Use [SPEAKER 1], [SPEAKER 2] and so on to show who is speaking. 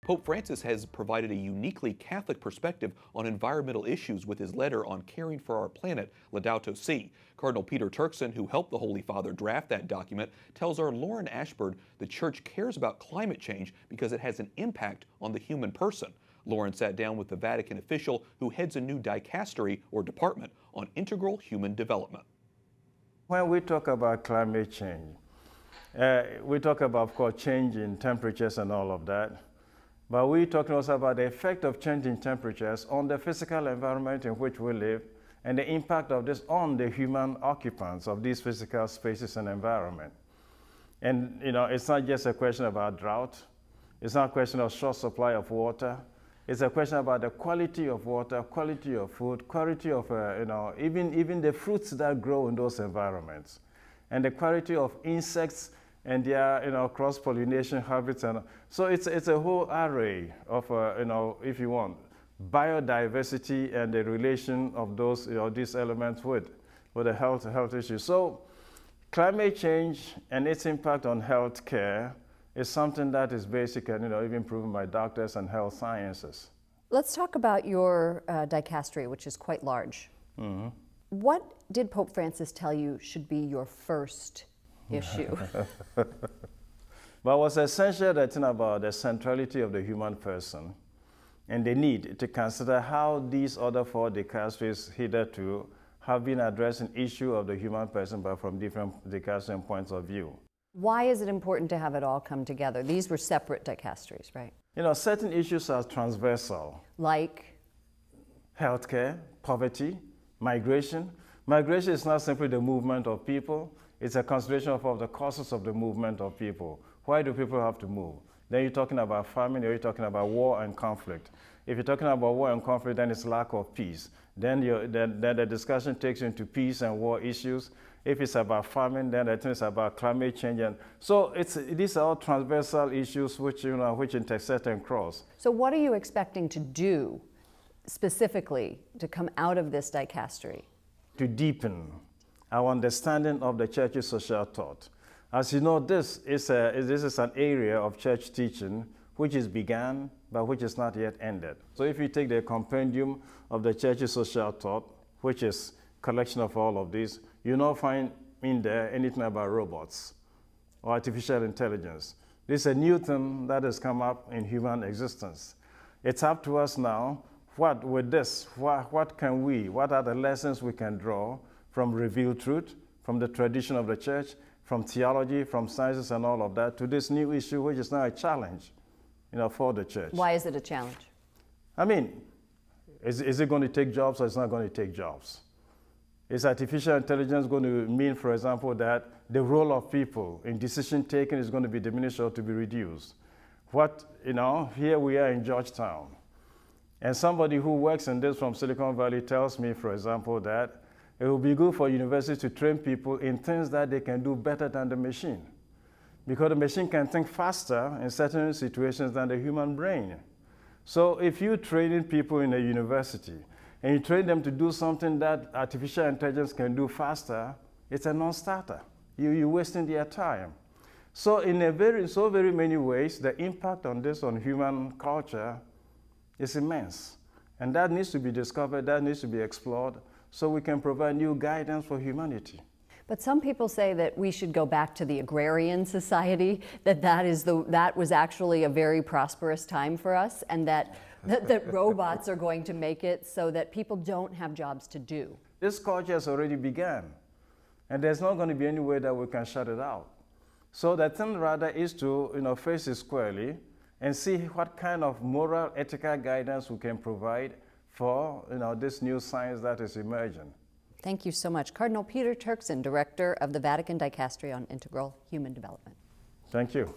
[SPEAKER 1] Pope Francis has provided a uniquely Catholic perspective on environmental issues with his letter on caring for our planet, Laudato Si. Cardinal Peter Turkson, who helped the Holy Father draft that document, tells our Lauren Ashburn the Church cares about climate change because it has an impact on the human person. Lauren sat down with the Vatican official who heads a new dicastery or department on integral human development.
[SPEAKER 2] When we talk about climate change, we talk about, of course, change in temperatures and all of that. But we're talking also about the effect of changing temperatures on the physical environment in which we live and the impact of this on the human occupants of these physical spaces and environment. And, it's not just a question about drought. It's not a question of short supply of water. It's a question about the quality of water, quality of food, quality of, even the fruits that grow in those environments, and the quality of insects and their, cross-pollination habits. And so it's a whole array of, if you want, biodiversity and the relation of those, these elements with the health issues. So climate change and its impact on health care is something that is basic and, even proven by doctors and health sciences.
[SPEAKER 3] Let's talk about your dicastery, which is quite large. Mm-hmm. What did Pope Francis tell you should be your first issue?
[SPEAKER 2] But what's essential that about the centrality of the human person and the need to consider how these other four dicasteries hitherto have been addressing issue of the human person, but from different dicastery points of view.
[SPEAKER 3] Why is it important to have it all come together? These were separate dicasteries, right?
[SPEAKER 2] Certain issues are transversal.
[SPEAKER 3] Like?
[SPEAKER 2] Healthcare, poverty, migration. Migration is not simply the movement of people. It's a consideration of the causes of the movement of people. Why do people have to move? Then you're talking about famine, or you're talking about war and conflict. If you're talking about war and conflict, then it's lack of peace. Then the discussion takes you into peace and war issues. If it's about famine, then I think it's about climate change. And so these are all transversal issues which intersect and cross.
[SPEAKER 3] So what are you expecting to do specifically to come out of this dicastery?
[SPEAKER 2] To deepen our understanding of the Church's social thought. As you know, this is an area of church teaching which is began, but which is not yet ended. So if you take the compendium of the Church's social thought, which is a collection of all of these, you not find in there anything about robots or artificial intelligence. This is a new thing that has come up in human existence. It's up to us now, what are the lessons we can draw from revealed truth, from the tradition of the church, from theology, from sciences and all of that, to this new issue, which is now a challenge, for the church.
[SPEAKER 3] Why is it a challenge?
[SPEAKER 2] I mean, is it going to take jobs or it's not going to take jobs? Is artificial intelligence going to mean, for example, that the role of people in decision taking is going to be diminished or to be reduced? Here we are in Georgetown, and somebody who works in this from Silicon Valley tells me, for example, that it will be good for universities to train people in things that they can do better than the machine, because the machine can think faster in certain situations than the human brain. So if you're training people in a university and you train them to do something that artificial intelligence can do faster, it's a non-starter. You're wasting their time. So in so very many ways, the impact on this on human culture is immense. And that needs to be discovered, that needs to be explored, so we can provide new guidance for humanity.
[SPEAKER 3] But some people say that we should go back to the agrarian society, that was actually a very prosperous time for us, and that robots are going to make it so that people don't have jobs to do.
[SPEAKER 2] This culture has already begun, and there's not going to be any way that we can shut it out. So the thing rather is to face it squarely and see what kind of moral, ethical guidance we can provide for this new science that is emerging.
[SPEAKER 3] Thank you so much. Cardinal Peter Turkson, Director of the Vatican Dicastery on Integral Human Development.
[SPEAKER 2] Thank you.